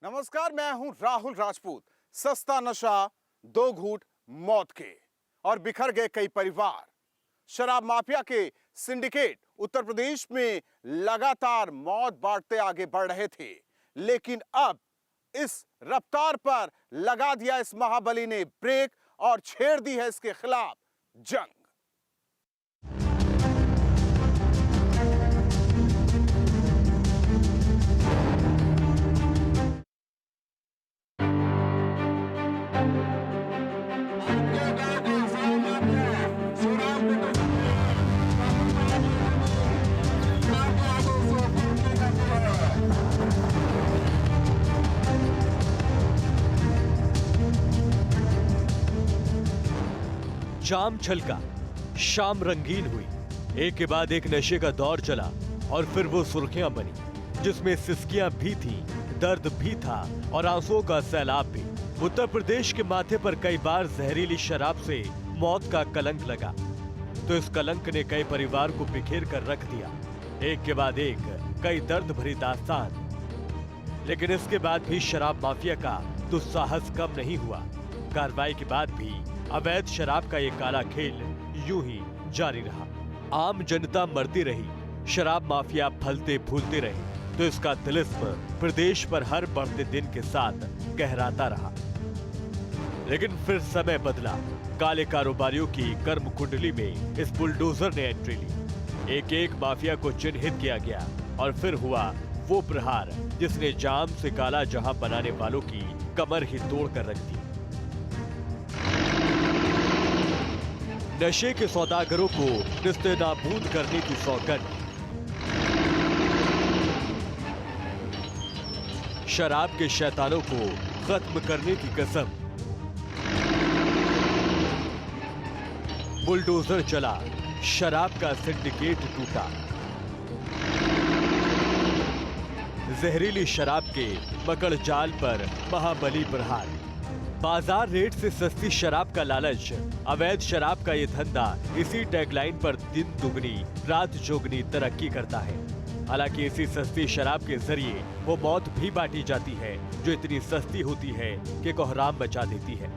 नमस्कार, मैं हूं राहुल राजपूत। सस्ता नशा, दो घूंट मौत के और बिखर गए कई परिवार। शराब माफिया के सिंडिकेट उत्तर प्रदेश में लगातार मौत बांटते आगे बढ़ रहे थे, लेकिन अब इस रफ्तार पर लगा दिया इस महाबली ने ब्रेक और छेड़ दी है इसके खिलाफ जंग। शाम छलका, शाम रंगीन हुई, एक के बाद एक नशे का दौर चला और फिर वो सुर्खियां बनी, जिसमें सिसकियां भी थी, दर्द भी था और आंसुओं का सैलाब भी। उत्तर प्रदेश के माथे पर कई बार जहरीली शराब से मौत का कलंक लगा, तो इस कलंक ने कई परिवार को बिखेर कर रख दिया, एक के बाद एक कई दर्द भरी दास्तान। लेकिन इसके बाद भी शराब माफिया का दुस्साहस कम नहीं हुआ। कार्रवाई के बाद भी अवैध शराब का ये काला खेल यूं ही जारी रहा। आम जनता मरती रही, शराब माफिया फलते फूलते रहे, तो इसका तिलिस्म प्रदेश पर हर बढ़ते दिन के साथ गहराता रहा। लेकिन फिर समय बदला, काले कारोबारियों की कर्म कुंडली में इस बुलडोजर ने एंट्री ली। एक एक माफिया को चिन्हित किया गया और फिर हुआ वो प्रहार जिसने जाम से काला जहां बनाने वालों की कमर ही तोड़ कर रख दी। नशे के सौदागरों को निस्तेनाबूद करने की सौगंध, शराब के शैतानों को खत्म करने की कसम। बुलडोजर चला, शराब का सिंडिकेट टूटा। जहरीली शराब के मकड़ जाल पर महाबली प्रहार। बाजार रेट से सस्ती शराब का लालच, अवैध शराब का ये धंधा इसी टैगलाइन पर दिन दुगनी रात चौगनी तरक्की करता है। हालांकि इसी सस्ती शराब के जरिए वो मौत भी बांटी जाती है, जो इतनी सस्ती होती है कि कोहराम मचा देती है।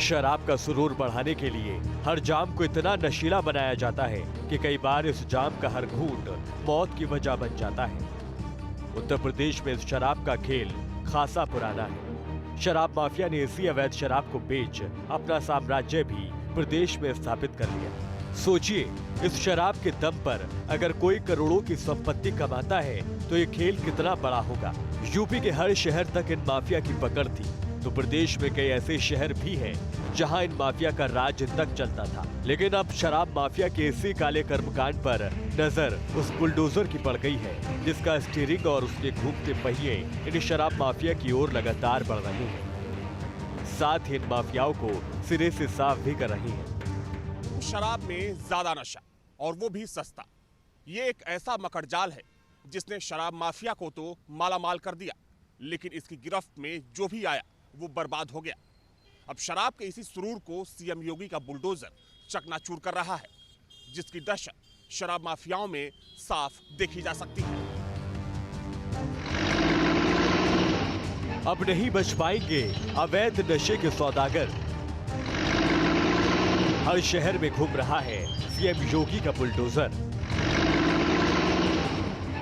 शराब का सुरूर बढ़ाने के लिए हर जाम को इतना नशीला बनाया जाता है कि कई बार इस जाम का हर घूंट मौत की वजह बन जाता है। उत्तर प्रदेश में इस शराब का खेल खासा पुराना है। शराब माफिया ने इसी अवैध शराब को बेच अपना साम्राज्य भी प्रदेश में स्थापित कर लिया। सोचिए, इस शराब के दम पर अगर कोई करोड़ों की संपत्ति कमाता है तो ये खेल कितना बड़ा होगा। यूपी के हर शहर तक इन माफिया की पकड़ थी, तो प्रदेश में कई ऐसे शहर भी हैं जहां इन माफिया का राज तक चलता था। लेकिन अब शराब माफिया के इसी काले कर्मकांड पर नजर उस बुलडोजर की पड़ गई है, जिसका स्टीयरिंग और उसके घूमते पहिए इन शराब माफिया की ओर लगातार बढ़ रहे हैं, साथ ही इन माफियाओं को सिरे से साफ भी कर रही है। शराब में ज्यादा नशा और वो भी सस्ता, ये एक ऐसा मकड़जाल है जिसने शराब माफिया को तो मालामाल कर दिया, लेकिन इसकी गिरफ्त में जो भी आया वो बर्बाद हो गया। अब शराब के इसी सुरूर को सीएम योगी का बुलडोजर चकनाचूर कर रहा है, जिसकी दहशत शराब माफियाओं में साफ देखी जा सकती है। अब नहीं बच पाएंगे अवैध नशे के सौदागर। हर शहर में घूम रहा है सीएम योगी का बुलडोजर।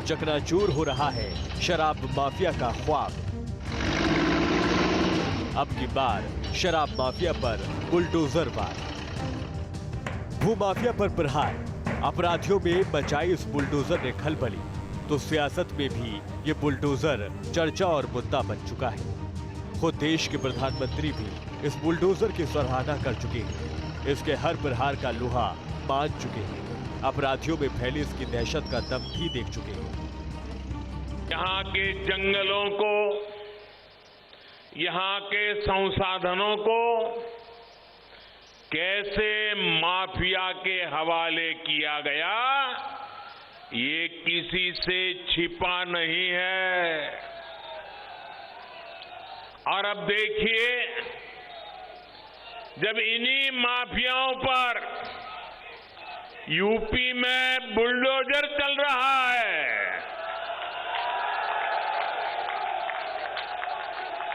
चकनाचूर हो रहा है शराब माफिया का ख्वाब। अब की बार शराब माफिया पर बुलडोजर वार। भूमाफिया पर प्रहार, अपराधियों में मचाई इस बुलडोजर ने खलबली, तो सियासत में भी ये बुलडोजर चर्चा और मुद्दा बन चुका है। खुद देश के प्रधानमंत्री भी इस बुलडोजर की सराहना कर चुके हैं। इसके हर प्रहार का लोहा मान चुके हैं। अपराधियों में फैली इसकी दहशत का दम भी देख चुके हैं। यहाँ के जंगलों को, यहाँ के संसाधनों को कैसे माफिया के हवाले किया गया, ये किसी से छिपा नहीं है। और अब देखिए, जब इन्हीं माफियाओं पर यूपी में बुलडोजर चल रहा है,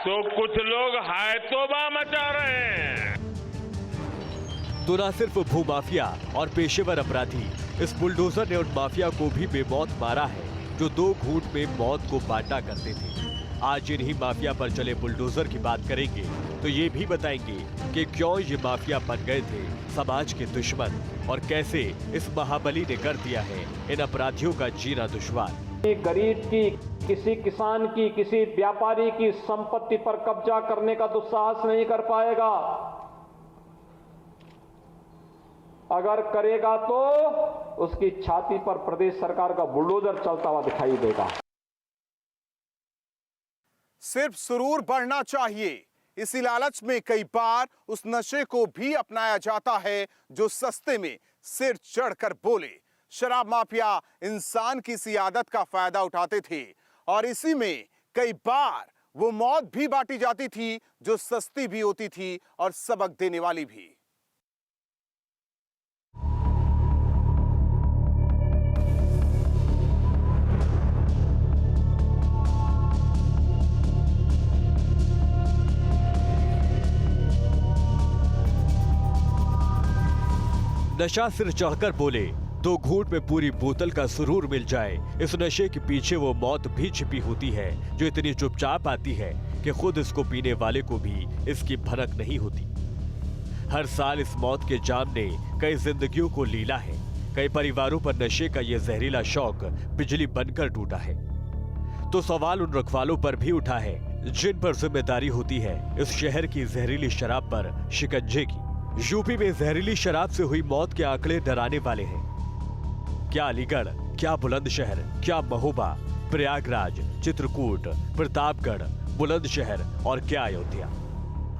तो कुछ लोग हाय तौबा मचा रहे हैं। तो न सिर्फ भूमाफिया और पेशेवर अपराधी, इस बुलडोजर ने उन माफिया को भी बेमौत मारा है जो 2 घूंट में मौत को बांटा करते थे। आज इन्हीं माफिया पर चले बुलडोजर की बात करेंगे तो ये भी बताएंगे कि क्यों ये माफिया बन गए थे समाज के दुश्मन और कैसे इस महाबली ने कर दिया है इन अपराधियों का जीना दुश्वार। गरीब की, किसी किसान की, किसी व्यापारी की संपत्ति पर कब्जा करने का दुस्साहस नहीं कर पाएगा। अगर करेगा तो उसकी छाती पर प्रदेश सरकार का बुलडोजर चलता हुआ दिखाई देगा। सिर्फ सुरूर बढ़ना चाहिए, इसी लालच में कई बार उस नशे को भी अपनाया जाता है जो सस्ते में सिर चढ़कर बोले। शराब माफिया इंसान की सी आदत का फायदा उठाते थे और इसी में कई बार वो मौत भी बांटी जाती थी जो सस्ती भी होती थी और सबक देने वाली भी। नशा सिर चढ़कर बोले, 2 घूंट में पूरी बोतल का सुरूर मिल जाए। इस नशे के पीछे वो मौत भी छिपी होती है जो इतनी चुपचाप आती है कि खुद इसको पीने वाले को भी इसकी भनक नहीं होती। हर साल इस मौत के जाम ने कई जिंदगियों को लीला है। कई परिवारों पर नशे का ये जहरीला शौक बिजली बनकर टूटा है। तो सवाल उन रखवालों पर भी उठा है जिन पर जिम्मेदारी होती है इस शहर की जहरीली शराब पर शिकंजे की। यूपी में जहरीली शराब से हुई मौत के आंकड़े डराने वाले हैं। क्या अलीगढ़, क्या बुलंदशहर, क्या महोबा, प्रयागराज, चित्रकूट, प्रतापगढ़, बुलंदशहर और क्या अयोध्या,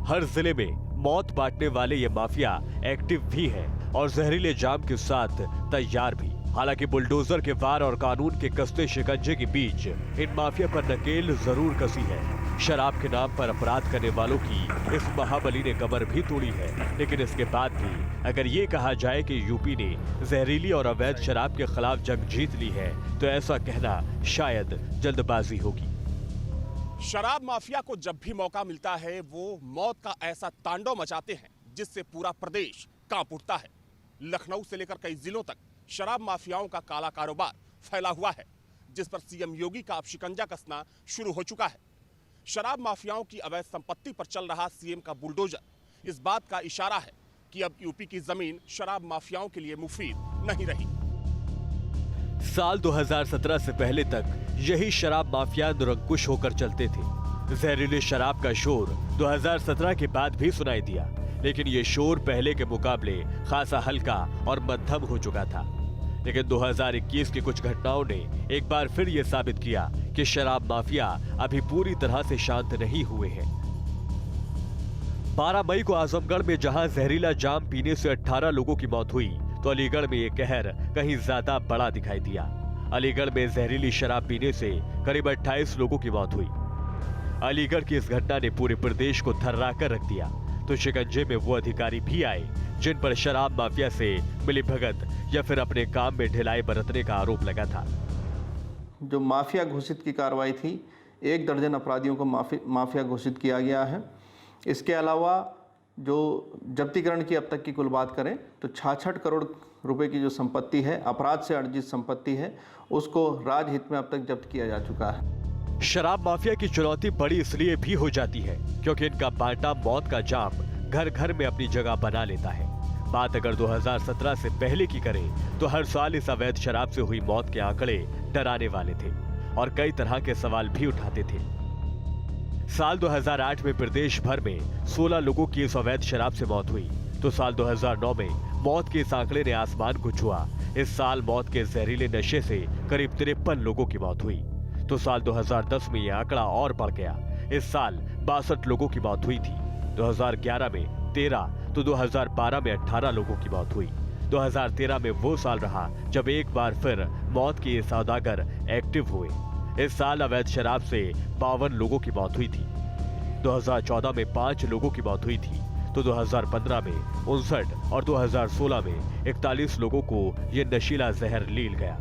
हर जिले में मौत बांटने वाले ये माफिया एक्टिव भी है और जहरीले जाम के साथ तैयार भी। हालांकि बुलडोजर के वार और कानून के कसते शिकंजे के बीच इन माफिया पर नकेल जरूर कसी है। शराब के नाम पर अपराध करने वालों की इस महाबली ने कमर भी तोड़ी है। लेकिन इसके बाद भी अगर ये कहा जाए कि यूपी ने जहरीली और अवैध शराब के खिलाफ जंग जीत ली है तो ऐसा कहना शायद जल्दबाजी होगी। शराब माफिया को जब भी मौका मिलता है वो मौत का ऐसा तांडव मचाते हैं जिससे पूरा प्रदेश कांप उठता है। लखनऊ से लेकर कई जिलों तक शराब माफियाओं का काला कारोबार फैला हुआ है जिस पर सीएम योगी का अब शिकंजा कसना शुरू हो चुका है। शराब माफियाओं की अवैध संपत्ति पर चल रहा सीएम का बुलडोजर इस बात का इशारा है कि अब यूपी की जमीन शराब माफियाओं के लिए मुफीद नहीं रही। साल 2017 से पहले तक यही शराब माफिया निरंकुश होकर चलते थे। जहरीली शराब का शोर 2017 के बाद भी सुनाई दिया, लेकिन ये शोर पहले के मुकाबले खासा हल्का और मध्यम हो चुका था। लेकिन 2021 की कुछ घटनाओं ने एक बार फिर ये साबित किया कि शराब माफिया अभी पूरी तरह से शांत नहीं हुए हैं। 12 मई को आजमगढ़ में जहां जहरीला जाम पीने से 18 लोगों की मौत हुई तो अलीगढ़ में ये कहर कहीं ज्यादा बड़ा दिखाई दिया। अलीगढ़ में जहरीली शराब पीने से करीब 28 लोगों की मौत हुई। अलीगढ़ की इस घटना ने पूरे प्रदेश को थर्रा कर रख दिया। तो शिकंजे में वो अधिकारी भी आए जिन पर शराब माफिया से मिलीभगत या फिर अपने काम में ढिलाई बरतने का आरोप लगा था। जो माफिया घोषित की कार्रवाई थी, 1 दर्जन अपराधियों को माफिया घोषित किया गया है। इसके अलावा जो जब्तीकरण की अब तक की कुल बात करें तो 66 करोड़ रुपए की जो संपत्ति है, अपराध से अर्जित संपत्ति है, उसको राजहित में अब तक जब्त किया जा चुका है। शराब माफिया की चुनौती बड़ी इसलिए भी हो जाती है क्योंकि इनका बांटा मौत का जाम घर घर में अपनी जगह बना लेता है। बात अगर 2017 से पहले की करें तो हर साल इस अवैध शराब से हुई मौत के आंकड़े डराने वाले थे और कई तरह के सवाल भी उठाते थे। साल 2008 में प्रदेश भर में 16 लोगों की इस अवैध शराब से मौत हुई तो साल 2009 में मौत के इस आंकड़े ने आसमान को छुआ। इस साल मौत के जहरीले नशे से करीब 53 लोगों की मौत हुई तो साल 2010 में यह आंकड़ा और बढ़ गया। इस साल 62 लोगों की मौत हुई थी। 2011 में 13 तो 2012 में 18 लोगों की मौत हुई। 2013 में वो साल रहा जब एक बार फिर मौत के ये सौदागर एक्टिव हुए। इस साल अवैध शराब से 52 लोगों की मौत हुई थी। 2014 में 5 लोगों की मौत हुई थी तो 2015 में 59 और 2016 में 41 लोगों को ये नशीला जहर लील गया।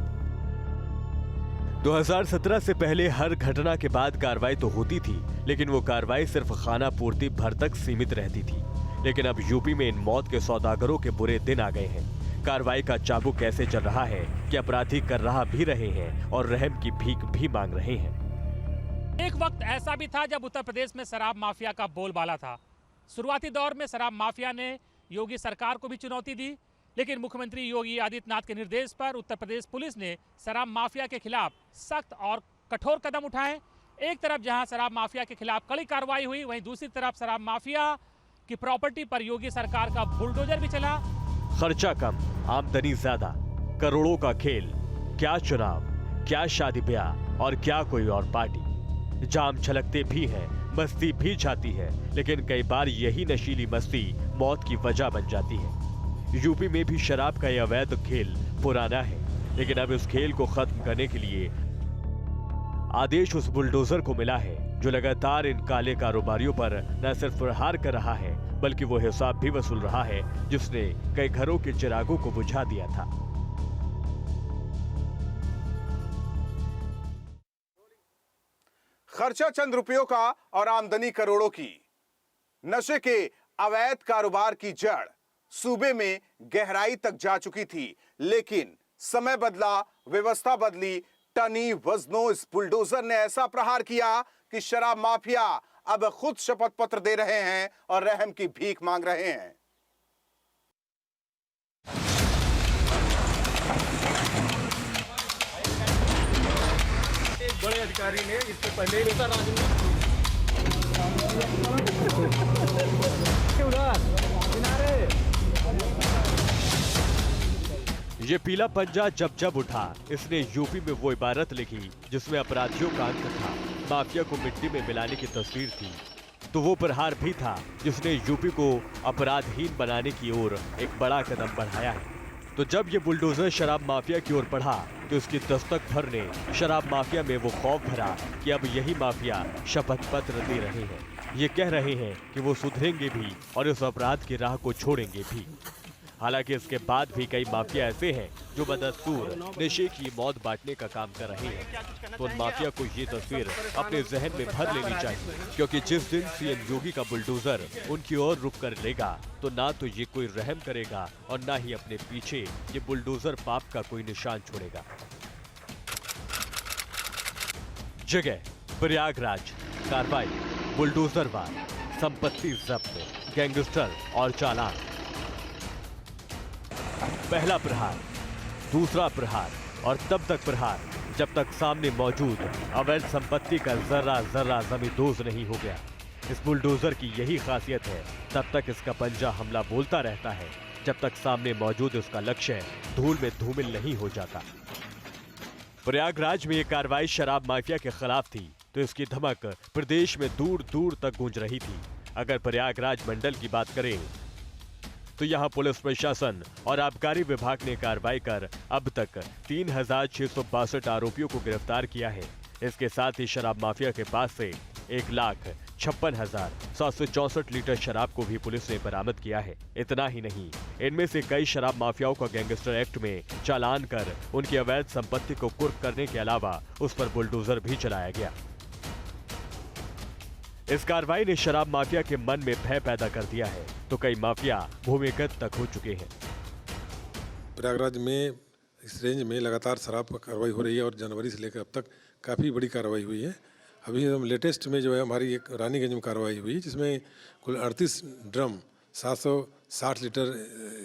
2017 से पहले हर घटना के बाद कार्रवाई तो होती थी, लेकिन वो कार्रवाई सिर्फ खाना पूर्ति भर तक सीमित रहती थी। लेकिन अब यूपी में इन मौत के सौदागरों के बुरे दिन आ गए हैं। कार्रवाई का चाबुक कैसे चल रहा है कि अपराधी कर रहा भी रहे हैं और रहम की भीख भी मांग रहे हैं। एक वक्त ऐसा भी था जब उत्तर प्रदेश में शराब माफिया का बोलबाला था। शुरुआती दौर में शराब माफिया ने योगी सरकार को भी चुनौती दी, लेकिन मुख्यमंत्री योगी आदित्यनाथ के निर्देश पर उत्तर प्रदेश पुलिस ने शराब माफिया के खिलाफ सख्त और कठोर कदम उठाए। एक तरफ जहां शराब माफिया के खिलाफ कड़ी कार्रवाई हुई, वहीं दूसरी तरफ शराब माफिया की प्रॉपर्टी पर योगी सरकार का बुलडोजर भी चला। खर्चा कम, आमदनी ज्यादा, करोड़ों का खेल। क्या चुनाव, क्या शादी ब्याह और क्या कोई और पार्टी। जाम छलकते भी हैं, मस्ती भी जाती है, लेकिन कई बार यही नशीली मस्ती मौत की वजह बन जाती है। यूपी में भी शराब का यह अवैध खेल पुराना है, लेकिन अब इस खेल को खत्म करने के लिए आदेश उस बुलडोजर को मिला है जो लगातार इन काले कारोबारियों पर न सिर्फ प्रहार कर रहा है, बल्कि वो हिसाब भी वसूल रहा है जिसने कई घरों के चिरागों को बुझा दिया था। खर्चा चंद रुपयों का और आमदनी करोड़ों की। नशे के अवैध कारोबार की जड़ सूबे में गहराई तक जा चुकी थी, लेकिन समय बदला, व्यवस्था बदली, टनी वजनों इस बुलडोजर ने ऐसा प्रहार किया कि शराब माफिया अब खुद शपथ पत्र दे रहे हैं और रहम की भीख मांग रहे हैं। एक बड़े अधिकारी ने इससे पहले ये पीला पंजा जब जब उठा, इसने यूपी में वो इबारत लिखी जिसमें अपराधियों का अंत था, माफिया को मिट्टी में मिलाने की तस्वीर थी। तो वो प्रहार भी था जिसने यूपी को अपराधहीन बनाने की ओर एक बड़ा कदम बढ़ाया है। तो जब ये बुलडोजर शराब माफिया की ओर बढ़ा तो इसकी दस्तक भर ने शराब माफिया में वो खौफ भरा कि अब यही माफिया शपथ पत्र दे रहे हैं। ये कह रहे हैं कि वो सुधरेंगे भी और इस अपराध की राह को छोड़ेंगे भी। हालांकि इसके बाद भी कई माफिया ऐसे हैं जो बदस्तूर नशे की मौत बांटने का काम कर रहे हैं। तो उन माफिया को ये तस्वीर अपने जहन में भर लेनी चाहिए, क्योंकि जिस दिन सीएम योगी का बुलडोजर उनकी ओर रुक कर लेगा तो ना तो ये कोई रहम करेगा और ना ही अपने पीछे ये बुलडोजर पाप का कोई निशान छोड़ेगा। जगह प्रयागराज, कार्रवाई बुलडोजरवार, संपत्ति जब्त, गैंगस्टर और चालान। पहला प्रहार, दूसरा प्रहार और तब तक प्रहार जब तक सामने मौजूद अवैध संपत्ति का जर्रा जर्रा जमींदोज नहीं हो गया। इस बुलडोजर की यही खासियत है, तब तक इसका पंजा हमला बोलता रहता है जब तक सामने मौजूद इसका लक्ष्य धूल में धूमिल नहीं हो जाता। प्रयागराज में ये कार्रवाई शराब माफिया के खिलाफ थी, तो इसकी धमक प्रदेश में दूर दूर तक गूंज रही थी। अगर प्रयागराज मंडल की बात करें तो यहां पुलिस प्रशासन और आबकारी विभाग ने कार्रवाई कर अब तक 3662 आरोपियों को गिरफ्तार किया है। इसके साथ ही शराब माफिया के पास से 1,56,764 लीटर शराब को भी पुलिस ने बरामद किया है। इतना ही नहीं, इनमें से कई शराब माफियाओं का गैंगस्टर एक्ट में चालान कर उनकी अवैध संपत्ति को कुर्क करने के अलावा उस पर बुलडोजर भी चलाया गया। इस कार्रवाई ने शराब माफिया के मन में भय पैदा कर दिया है, तो कई माफिया भूमिगत तक हो चुके हैं। प्रयागराज में इस रेंज में लगातार शराब पर कार्रवाई हो रही है और जनवरी से लेकर अब तक काफ़ी बड़ी कार्रवाई हुई है। अभी हम लेटेस्ट में जो है हमारी एक रानीगंज में कार्रवाई हुई जिसमें कुल 38 ड्रम 760 लीटर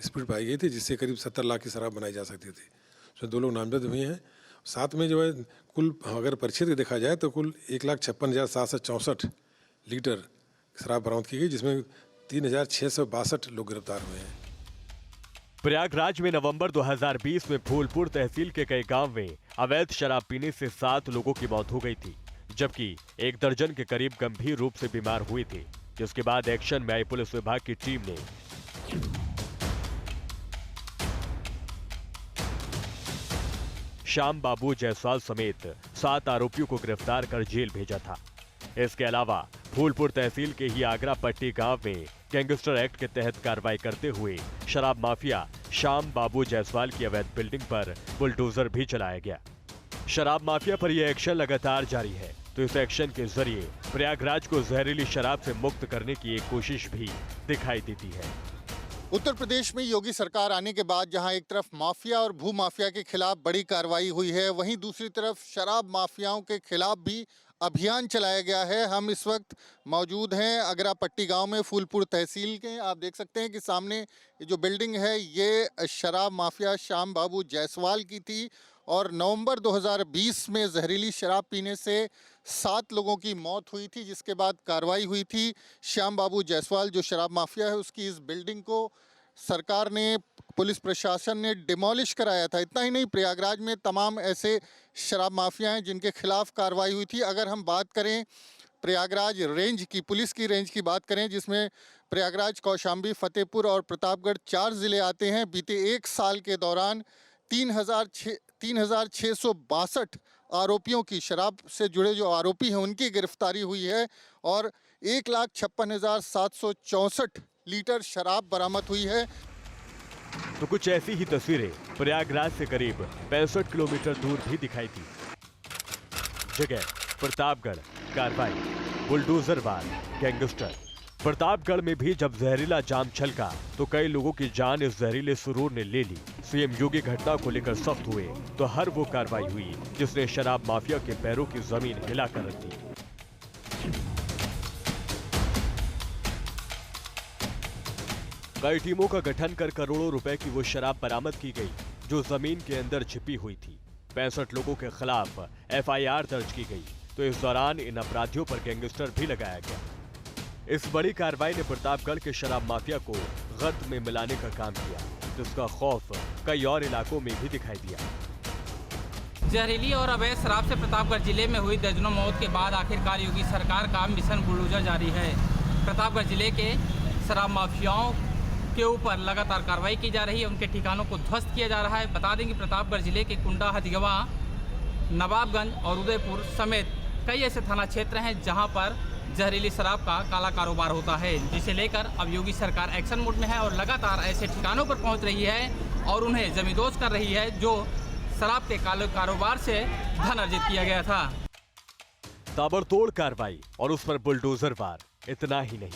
स्पीड पाई गई थी, जिससे करीब 70 लाख की शराब बनाई जा सकती थी। उसमें 2 लोग नामजद हुए हैं। साथ में जो है कुल अगर परिक्षेत्र देखा जाए तो कुल 1,56,764 लीटर शराब बरामद की गई, जिसमें 3,662 लोग गिरफ्तार हुए हैं। प्रयागराज में नवंबर 2020 में फूलपुर तहसील के कई गांव में अवैध शराब पीने से 7 लोगों की मौत हो गई थी, जबकि 1 दर्जन के करीब गंभीर रूप से बीमार हुए थे, जिसके बाद एक्शन में आई पुलिस विभाग की टीम ने श्याम बाबू जायसवाल समेत 7 आरोपियों को गिरफ्तार कर जेल भेजा था। इसके अलावा फूलपुर तहसील के ही आगरा पट्टी गांव में गैंगस्टर एक्ट के तहत कार्रवाई करते हुए शराब माफिया श्याम बाबू जायसवाल की अवैध बिल्डिंग पर बुलडोजर भी चलाया गया। शराब माफिया पर यह एक्शन लगातार जारी है, तो इस एक्शन के जरिए प्रयागराज को जहरीली शराब से मुक्त करने की एक कोशिश भी दिखाई देती है। उत्तर प्रदेश में योगी सरकार आने के बाद जहां एक तरफ माफिया और भू माफिया के खिलाफ बड़ी कार्रवाई हुई है, वहीं दूसरी तरफ शराब माफियाओं के खिलाफ भी अभियान चलाया गया है। हम इस वक्त मौजूद हैं अगरापट्टी गांव में, फूलपुर तहसील के। आप देख सकते हैं कि सामने ये जो बिल्डिंग है ये शराब माफिया श्याम बाबू जायसवाल की थी और नवंबर 2020 में जहरीली शराब पीने से 7 लोगों की मौत हुई थी, जिसके बाद कार्रवाई हुई थी। श्याम बाबू जायसवाल जो शराब माफिया है उसकी इस बिल्डिंग को सरकार ने, पुलिस प्रशासन ने डिमोलिश कराया था। इतना ही नहीं, प्रयागराज में तमाम ऐसे शराब माफिया हैं जिनके खिलाफ कार्रवाई हुई थी। अगर हम बात करें प्रयागराज रेंज की, पुलिस की रेंज की बात करें, जिसमें प्रयागराज, कौशाम्बी, फतेहपुर और प्रतापगढ़ 4 ज़िले आते हैं, बीते 1 साल के दौरान 3662 आरोपियों की, शराब से जुड़े जो आरोपी हैं उनकी गिरफ्तारी हुई है और 1,56,764 लीटर शराब बरामद हुई है। तो कुछ ऐसी ही तस्वीरें प्रयागराज से करीब 65 किलोमीटर दूर भी दिखाई दी। जगह प्रतापगढ़, कार्रवाई बुलडोजरवार गैंगस्टर। प्रतापगढ़ में भी जब जहरीला जाम छलका तो कई लोगों की जान इस जहरीले सुरूर ने ले ली। सीएम योगी घटना को लेकर सख्त हुए तो हर वो कार्रवाई हुई जिसने शराब माफिया के पैरों की जमीन हिलाकर रख दी। कई टीमों का गठन कर करोड़ों रुपए की वो शराब बरामद की गई जो जमीन के अंदर छिपी हुई थी। 65 लोगों के खिलाफ FIR दर्ज की गई, तो इस दौरान इन अपराधियों पर गैंगस्टर भी लगाया गया। इस बड़ी कार्रवाई ने प्रतापगढ़ के शराब माफिया को गर्द में मिलाने का काम किया, जिसका खौफ कई और इलाकों में भी दिखाई दिया। जहरीली और अवैध शराब से प्रतापगढ़ जिले में हुई दर्जनों मौत के बाद आखिरकार योगी सरकार का मिशन बुलडोजर जारी है। प्रतापगढ़ जिले के शराब माफियाओं के ऊपर लगातार कार्रवाई की जा रही है, उनके ठिकानों को ध्वस्त किया जा रहा है। बता दें कि प्रतापगढ़ जिले के कुंडा, हथगवा, नवाबगंज और उदयपुर समेत कई ऐसे थाना क्षेत्र हैं जहां पर जहरीली शराब का काला कारोबार होता है, जिसे लेकर अब योगी सरकार एक्शन मोड में है और लगातार ऐसे ठिकानों पर पहुंच रही है और उन्हें जमींदोज कर रही है जो शराब के काले कारोबार से धन अर्जित किया गया था। ताबड़तोड़ कार्रवाई और उस पर बुलडोजर वार। इतना ही नहीं,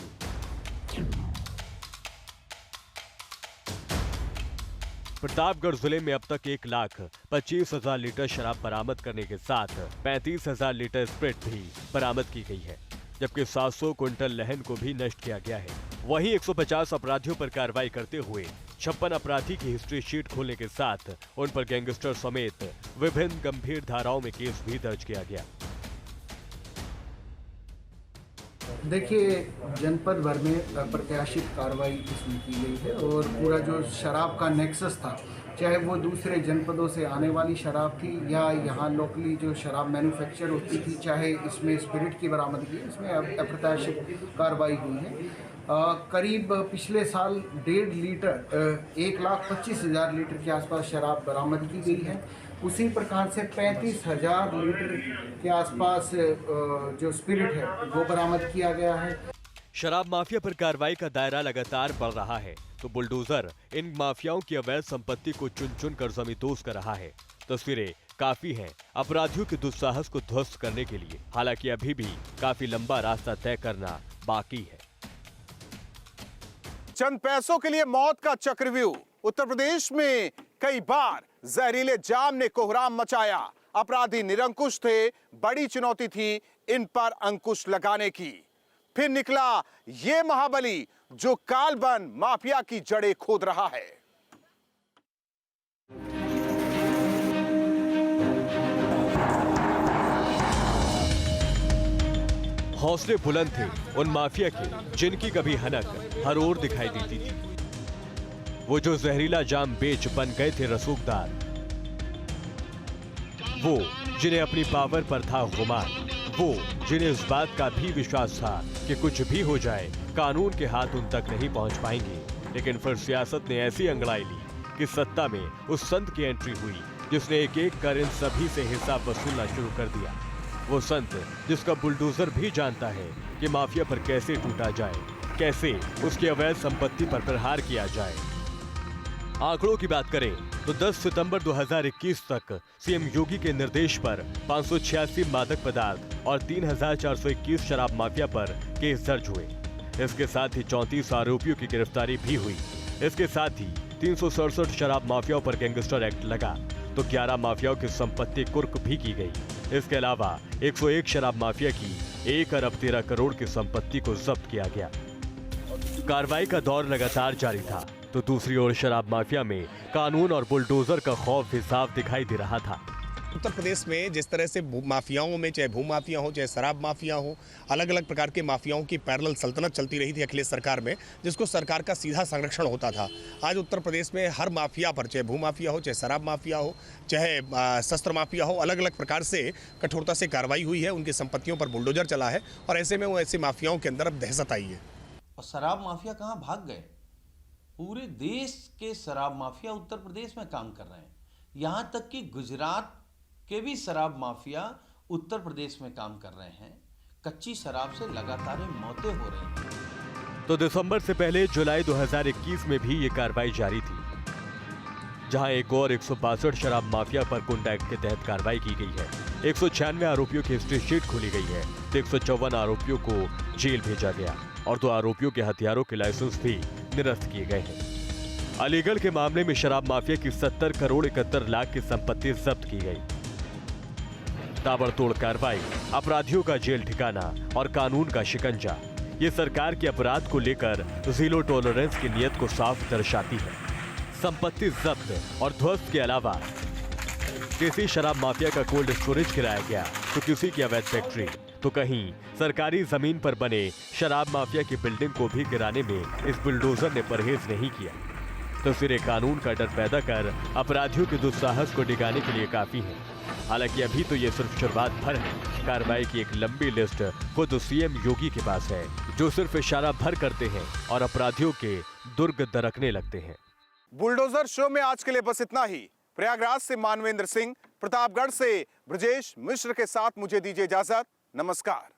प्रतापगढ़ जिले में अब तक 1,25,000 लीटर शराब बरामद करने के साथ 35,000 लीटर स्प्रिट भी बरामद की गई है, जबकि 700 क्विंटल लहन को भी नष्ट किया गया है। वहीं 150 अपराधियों पर कार्रवाई करते हुए 56 अपराधी की हिस्ट्री शीट खोलने के साथ उन पर गैंगस्टर समेत विभिन्न गंभीर धाराओं में केस भी दर्ज किया गया। देखिए, जनपद भर में प्रत्याशित कार्रवाई इसमें की गई है और पूरा जो शराब का नेक्सस था, चाहे वो दूसरे जनपदों से आने वाली शराब थी या यहाँ लोकली जो शराब मैन्युफैक्चर होती थी, चाहे इसमें स्पिरिट की बरामदगी, इसमें अप्रत्याशित कार्रवाई हुई है। करीब पिछले साल 1.5 लीटर 1,25,000 लीटर के आसपास शराब बरामद की गई है। उसी प्रकार से 35,000 लीटर के आसपास जो स्पिरिट है वो बरामद किया गया है। शराब माफिया पर कार्रवाई का दायरा लगातार बढ़ रहा है, तो बुलडोजर इन माफियाओं की अवैध संपत्ति को चुन चुन कर जमींदोज कर रहा है। तस्वीरें काफी हैं अपराधियों के दुस्साहस को ध्वस्त करने के लिए, हालांकि अभी भी काफी लंबा रास्ता तय करना बाकी है। चंद पैसों के लिए मौत का चक्रव्यूह। उत्तर प्रदेश में कई बार जहरीले जाम ने कोहराम मचाया। अपराधी निरंकुश थे, बड़ी चुनौती थी इन पर अंकुश लगाने की। फिर निकला ये महाबली जो कालबन माफिया की जड़ें खोद रहा है। हौसले बुलंद थे उन माफिया के जिनकी कभी हनक हर ओर दिखाई देती थी। वो जो जहरीला जाम बेच बन गए थे रसूखदार, वो जिन्हें अपनी पावर पर था गुमान, वो जिन्हें इस बात का भी विश्वास था कि कुछ भी हो जाए कानून के हाथ उन तक नहीं पहुंच पाएंगे। लेकिन फिर सियासत ने ऐसी अंगड़ाई ली कि सत्ता में उस संत की एंट्री हुई जिसने एक एक कर इन सभी से हिसाब वसूलना शुरू कर दिया। वो संत जिसका बुलडोजर भी जानता है कि माफिया पर कैसे टूटा जाए, कैसे उसकी अवैध संपत्ति पर प्रहार किया जाए। आंकड़ों की बात करें तो 10 सितंबर 2021 तक सीएम योगी के निर्देश पर 586 मादक पदार्थ और 3,421 शराब माफिया पर केस दर्ज हुए। इसके साथ ही 34 आरोपियों की गिरफ्तारी भी हुई। इसके साथ ही 367 शराब माफियाओं पर गैंगस्टर एक्ट लगा तो 11 माफियाओं की संपत्ति कुर्क भी की गई। इसके अलावा 101 शराब माफिया की 1 अरब 13 करोड़ की संपत्ति को जब्त किया गया। कार्रवाई का दौर लगातार जारी था तो दूसरी ओर शराब माफिया में कानून और बुलडोजर का खौफ भी साफ दिखाई दे रहा था। उत्तर प्रदेश में जिस तरह से माफियाओं में, चाहे भू माफिया हो चाहे शराब माफिया हो, अलग अलग प्रकार के माफियाओं की पैरेलल सल्तनत चलती रही थी अखिलेश सरकार में, जिसको सरकार का सीधा संरक्षण होता था। आज उत्तर प्रदेश में हर माफिया पर, चाहे भू माफिया हो, चाहे शराब माफिया हो, चाहे शस्त्र माफिया हो, अलग अलग प्रकार से कठोरता से कार्रवाई हुई है। उनकी संपत्तियों पर बुलडोजर चला है और ऐसे में वो ऐसे माफियाओं के अंदर अब दहशत आई है। और शराब माफिया कहाँ भाग गए? पूरे देश के शराब माफिया उत्तर प्रदेश में काम कर रहे हैं। यहाँ तक कि गुजरात के भी शराब माफिया उत्तर प्रदेश में काम कर रहे हैं। कच्ची शराब से लगातार मौतें हो रही हैं। तो दिसंबर से पहले जुलाई 2021 में भी ये कार्रवाई जारी थी, जहां एक और 162 शराब माफिया पर गुंडा एक्ट के तहत कार्रवाई की गई है। 196 आरोपियों की हिस्ट्री शीट खोली गई है तो 154 आरोपियों को जेल भेजा गया और 2 आरोपियों के हथियारों के लाइसेंस भी निरस्त किए गए हैं। अलीगढ़ के मामले में शराब माफिया की 70 करोड़ 71 लाख की संपत्ति जब्त की गई। ताबड़तोड़ कार्रवाई, अपराधियों का जेल ठिकाना और कानून का शिकंजा, ये सरकार के अपराध को लेकर जीरो टॉलरेंस की नीयत को साफ दर्शाती है। संपत्ति जब्त और ध्वस्त के अलावा किसी शराब माफिया का कोल्ड स्टोरेज गिराया गया तो किसी की अवैध फैक्ट्री, तो कहीं सरकारी जमीन पर बने शराब माफिया की बिल्डिंग को भी गिराने में इस बुलडोजर ने परहेज नहीं किया। तो सिरे कानून का डर पैदा कर अपराधियों के दुस्साहस को डिगाने के लिए काफी है। हालांकि अभी तो ये सिर्फ शुरुआत भर है। कार्रवाई की एक लंबी लिस्ट खुद सीएम योगी के पास है, जो सिर्फ इशारा भर करते हैं और अपराधियों के दुर्ग दरकने लगते हैं। बुलडोजर शो में आज के लिए बस इतना ही। प्रयागराज से मानवेंद्र सिंह, प्रतापगढ़ से ब्रजेश मिश्र के साथ मुझे दीजिए इजाजत। नमस्कार।